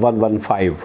115।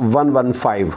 115।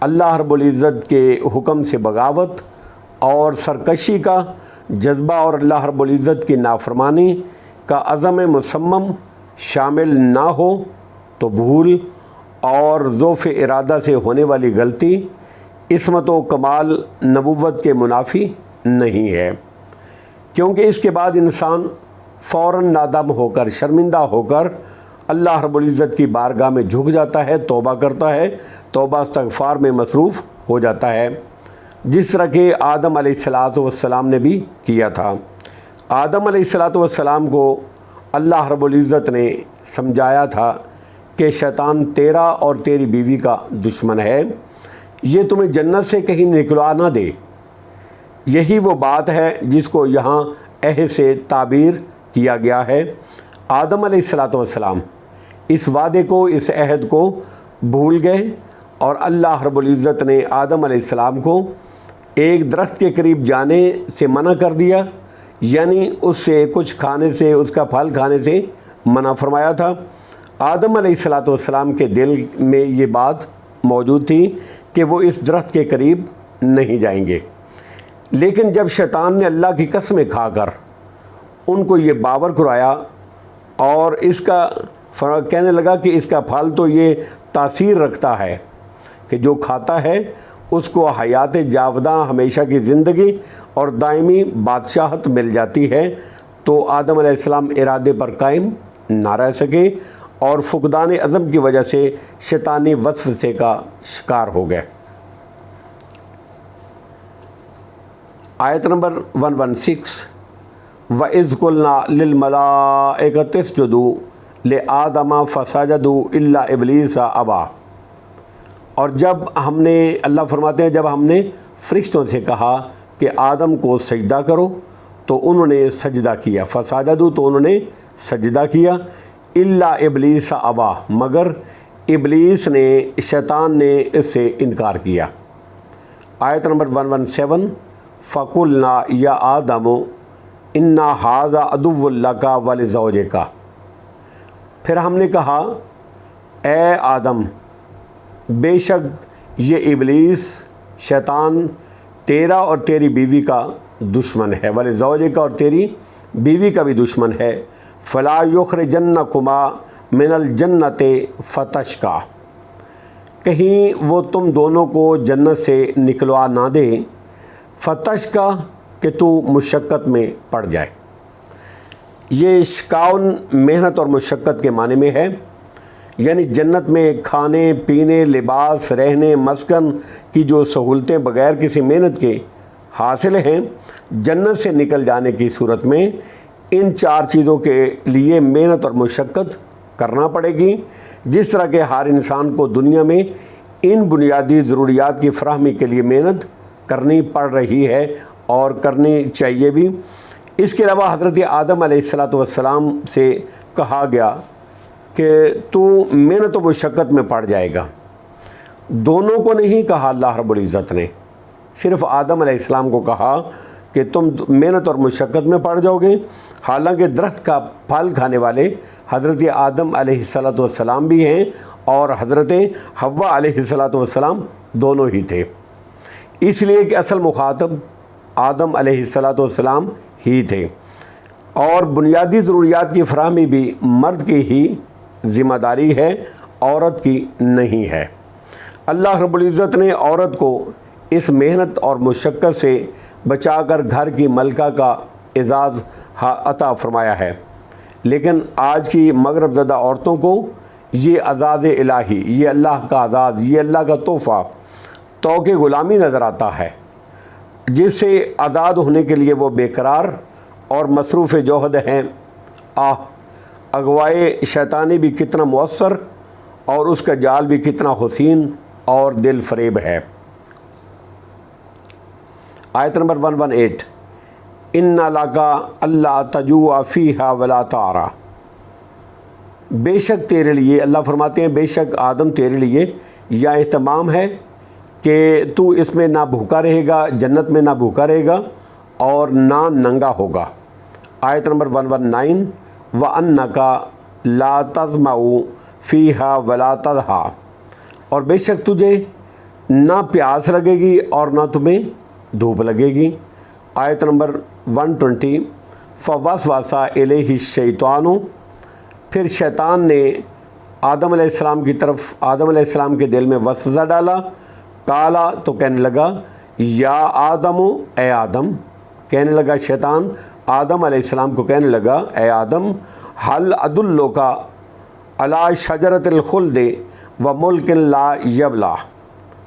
اللہ رب العزت کے حکم سے بغاوت اور سرکشی کا جذبہ اور اللہ رب العزت کی نافرمانی کا عزم مصمم شامل نہ ہو تو بھول اور ضعف ارادہ سے ہونے والی غلطی عصمت و کمال نبوت کے منافی نہیں ہے، کیونکہ اس کے بعد انسان فوراً نادم ہو کر شرمندہ ہو کر اللہ رب العزت کی بارگاہ میں جھک جاتا ہے، توبہ کرتا ہے، توبہ استغفار میں مصروف ہو جاتا ہے، جس طرح کہ آدم علیہ السلام نے بھی کیا تھا۔ آدم علیہ السلام کو اللہ رب العزت نے سمجھایا تھا کہ شیطان تیرا اور تیری بیوی کا دشمن ہے، یہ تمہیں جنت سے کہیں نکلوا نہ دے۔ یہی وہ بات ہے جس کو یہاں عہد سے تعبیر کیا گیا ہے۔ آدم علیہ السلام اس وعدے کو، اس عہد کو بھول گئے اور اللہ رب العزت نے آدم علیہ السلام کو ایک درخت کے قریب جانے سے منع کر دیا، یعنی اس سے کچھ کھانے سے، اس کا پھل کھانے سے منع فرمایا تھا۔ آدم علیہ السلام کے دل میں یہ بات موجود تھی کہ وہ اس درخت کے قریب نہیں جائیں گے، لیکن جب شیطان نے اللہ کی قسمیں کھا کر ان کو یہ باور کرایا اور اس کا کہنے لگا کہ اس کا پھل تو یہ تاثیر رکھتا ہے کہ جو کھاتا ہے اس کو حیات جاوداں، ہمیشہ کی زندگی اور دائمی بادشاہت مل جاتی ہے، تو آدم علیہ السلام ارادے پر قائم نہ رہ سکے اور فقدان عزم کی وجہ سے شیطانی وسوسے کا شکار ہو گئے۔ آیت نمبر 116، وَإِذْ قُلْنَا لِلْمَلَائِكَةِ اسْجُدُوا لِآدَمَ فَسَجَدُوا إِلَّا إِبْلِيسَ أَبَىٰ، اور جب ہم نے، اللہ فرماتے ہیں، جب ہم نے فرشتوں سے کہا کہ آدم کو سجدہ کرو تو انہوں نے سجدہ کیا، فسجدوا تو انہوں نے سجدہ کیا، الا ابلیس ابا مگر ابلیس نے، شیطان نے اس سے انکار کیا۔ آیت نمبر 117، فَقُلْنَا يَا آدَمُ إِنَّا هَٰذَا عَدُوٌّ لَكَ وَلِزَوْجِكَ، پھر ہم نے کہا اے آدم، بے شک یہ ابلیس شیطان تیرا اور تیری بیوی کا دشمن ہے، وَلِزَوْجِكَ اور تیری بیوی کا بھی دشمن ہے، فَلَا يُخْرِجَنَّكُمَا مِنَ الْجَنَّةِ فَتَشْقَىٰ، کہیں وہ تم دونوں کو جنت سے نکلوا نہ دے، فتشقیٰ کہ تو مشقت میں پڑ جائے۔ یہ شقاؤن محنت اور مشقت کے معنی میں ہے، یعنی جنت میں کھانے پینے، لباس، رہنے، مسکن کی جو سہولتیں بغیر کسی محنت کے حاصل ہیں، جنت سے نکل جانے کی صورت میں ان چار چیزوں کے لیے محنت اور مشقت کرنا پڑے گی، جس طرح کہ ہر انسان کو دنیا میں ان بنیادی ضروریات کی فراہمی کے لیے محنت کرنی پڑ رہی ہے اور کرنی چاہیے بھی۔ اس کے علاوہ حضرت آدم علیہ السلام سے کہا گیا کہ تو محنت و مشقت میں پڑ جائے گا، دونوں کو نہیں کہا اللہ رب العزت نے، صرف آدم علیہ السلام کو کہا کہ تم محنت اور مشقت میں پڑ جاؤ گے، حالانکہ درخت کا پھل کھانے والے حضرت آدم علیہ السلام بھی ہیں اور حضرت حوا علیہ السلام دونوں ہی تھے، اس لیے کہ اصل مخاطب آدم علیہ السلام ہی تھے، اور بنیادی ضروریات کی فراہمی بھی مرد کی ہی ذمہ داری ہے، عورت کی نہیں ہے۔ اللہ رب العزت نے عورت کو اس محنت اور مشقت سے بچا کر گھر کی ملکہ کا اعزاز عطا فرمایا ہے، لیکن آج کی مغرب زدہ عورتوں کو یہ اعزاز الہی، یہ اللہ کا اعزاز، یہ اللہ کا تحفہ توق غلامی نظر آتا ہے، جس سے آزاد ہونے کے لیے وہ بے قرار اور مصروف جوہد ہیں۔ اغوائے شیطانی بھی کتنا مؤثر اور اس کا جال بھی کتنا حسین اور دل فریب ہے۔ آیت نمبر 118، اِنَّ لَكَ أَلَّا تَجُوعَ فِيهَا وَلَا تَعْرَىٰ، بے شک تیرے لیے، اللہ فرماتے ہیں بے شک آدم تیرے لیے یہ اہتمام ہے کہ تو اس میں نہ بھوکا رہے گا، جنت میں نہ بھوکا رہے گا اور نہ ننگا ہوگا۔ آیت نمبر 119، وَأَنَّكَ لَا تَظْمَأُ فِيهَا وَلَا تَضْحَىٰ، اور بے شک تجھے نہ پیاس لگے گی اور نہ تمہیں دھوپ لگے گی۔ آیت نمبر 120 فوسوس الیہ الشیطان، پھر شیطان نے آدم علیہ السلام کی طرف آدم علیہ السلام کے دل میں وسوسہ ڈالا، کالا تو کہنے لگا یا آدم، اے آدم، کہنے لگا شیطان آدم علیہ السلام کو کہنے لگا اے آدم، حل ادلک علی شجرۃ الخلد و ملک لا یبلا،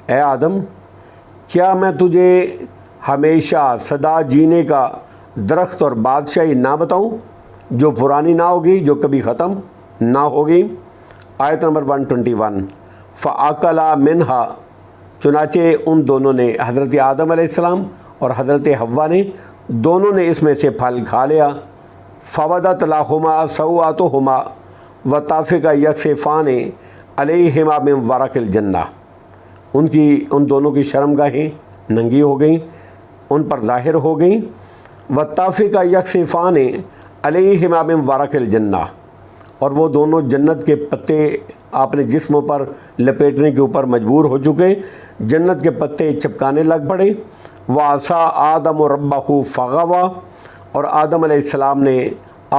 اے آدم کیا میں تجھے ہمیشہ سدا جینے کا درخت اور بادشاہی نہ بتاؤں جو پرانی نہ ہوگی، جو کبھی ختم نہ ہوگی۔ آیت نمبر 121 فَأَكَلَا مِنْهَا، چنانچہ ان دونوں نے، حضرت آدم علیہ السلام اور حضرت حوا نے، دونوں نے اس میں سے پھل کھا لیا۔ فَبَدَتْ لَهُمَا سَوْآتُهُمَا وَطَفِقَا يَخْصِفَانِ عَلَيْهِمَا مِنْ وَرَقِ الْجَنَّةِ، ان دونوں کی شرمگاہیں ننگی ہو گئیں، ان پر ظاہر ہو گئیں۔ وَطَفِقَا يَخْصِفَانِ عَلَيْهِمَا مِنْ وَرَقِ الْجَنَّةِ، اور وہ دونوں جنت کے پتے اپنے جسموں پر لپیٹنے کے اوپر مجبور ہو چکے، جنت کے پتے چپکانے لگ پڑے۔ وَعَصَىٰ آدَمُ رَبَّهُ فَغَوَىٰ، اور آدم علیہ السلام نے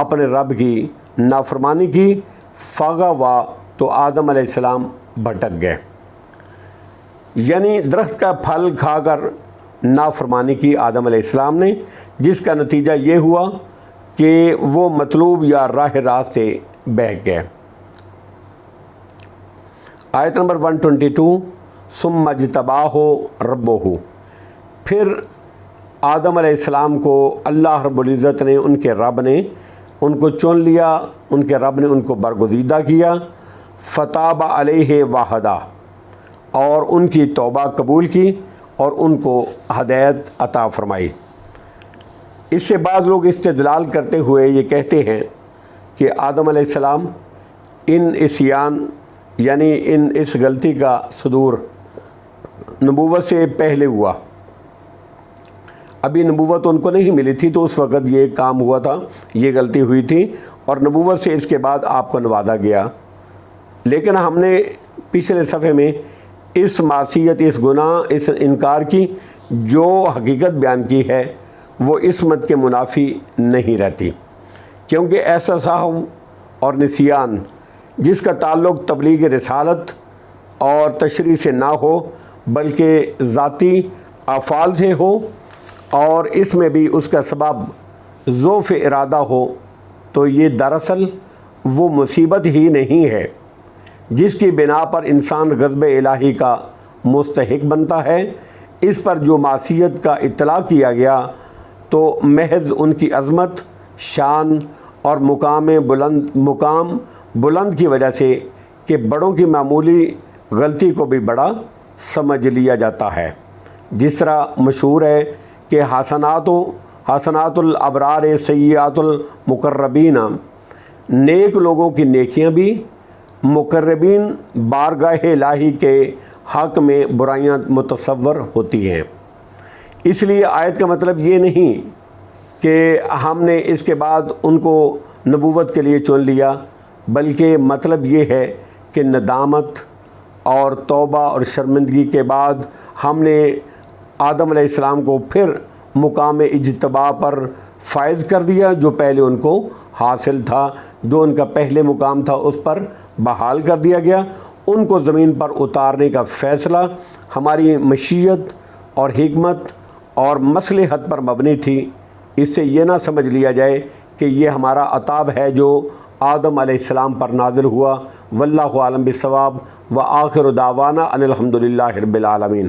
اپنے رب کی نافرمانی کی۔ فَغَوَىٰ، تو آدم علیہ السلام بھٹک گئے، یعنی درخت کا پھل کھا کر نافرمانی کی آدم علیہ السلام نے، جس کا نتیجہ یہ ہوا کہ وہ مطلوب یا راہ راست سے بہک گئے۔ آیت نمبر 122 ثم اجتباہ ربہ، پھر آدم علیہ السلام کو اللہ رب العزت نے، ان کے رب نے ان کو چن لیا، ان کے رب نے ان کو برگزیدہ کیا۔ فتاب علیہ وہدیٰ، اور ان کی توبہ قبول کی اور ان کو ہدایت عطا فرمائی۔ اس سے بعض لوگ استدلال کرتے ہوئے یہ کہتے ہیں کہ آدم علیہ السلام ان عصیان، یعنی اس غلطی کا صدور نبوت سے پہلے ہوا، ابھی نبوت ان کو نہیں ملی تھی تو اس وقت یہ کام ہوا تھا، یہ غلطی ہوئی تھی، اور نبوت سے اس کے بعد آپ کو نوازا گیا۔ لیکن ہم نے پچھلے صفحے میں اس معصیت، اس گناہ، اس انکار کی جو حقیقت بیان کی ہے وہ عصمت کے منافی نہیں رہتی، کیونکہ ایسا سہو اور نسیان جس کا تعلق تبلیغ رسالت اور تشریح سے نہ ہو بلکہ ذاتی افعال سے ہو، اور اس میں بھی اس کا سبب ضعف ارادہ ہو، تو یہ دراصل وہ مصیبت ہی نہیں ہے جس کی بنا پر انسان غضب الہی کا مستحق بنتا ہے۔ اس پر جو معصیت کا اطلاق کیا گیا تو محض ان کی عظمت، شان اور مقام بلند کی وجہ سے کہ بڑوں کی معمولی غلطی کو بھی بڑا سمجھ لیا جاتا ہے۔ جس طرح مشہور ہے کہ حسنات الابرار سیئات المقربین، نیک لوگوں کی نیکیاں بھی مقربین بارگاہ الہی کے حق میں برائیاں متصور ہوتی ہیں۔ اس لیے آیت کا مطلب یہ نہیں کہ ہم نے اس کے بعد ان کو نبوت کے لیے چن لیا، بلکہ مطلب یہ ہے کہ ندامت اور توبہ اور شرمندگی کے بعد ہم نے آدم علیہ السلام کو پھر مقام اجتباء پر فائز کر دیا، جو پہلے ان کو حاصل تھا، جو ان کا پہلے مقام تھا اس پر بحال کر دیا گیا۔ ان کو زمین پر اتارنے کا فیصلہ ہماری مشیت اور حکمت اور مصلحت پر مبنی تھی۔ اس سے یہ نہ سمجھ لیا جائے کہ یہ ہمارا عتاب ہے جو آدم علیہ السلام پر نازل ہوا۔ واللہ عالم بالصواب، وآخر دعوانا ان الحمد للہ رب العالمین۔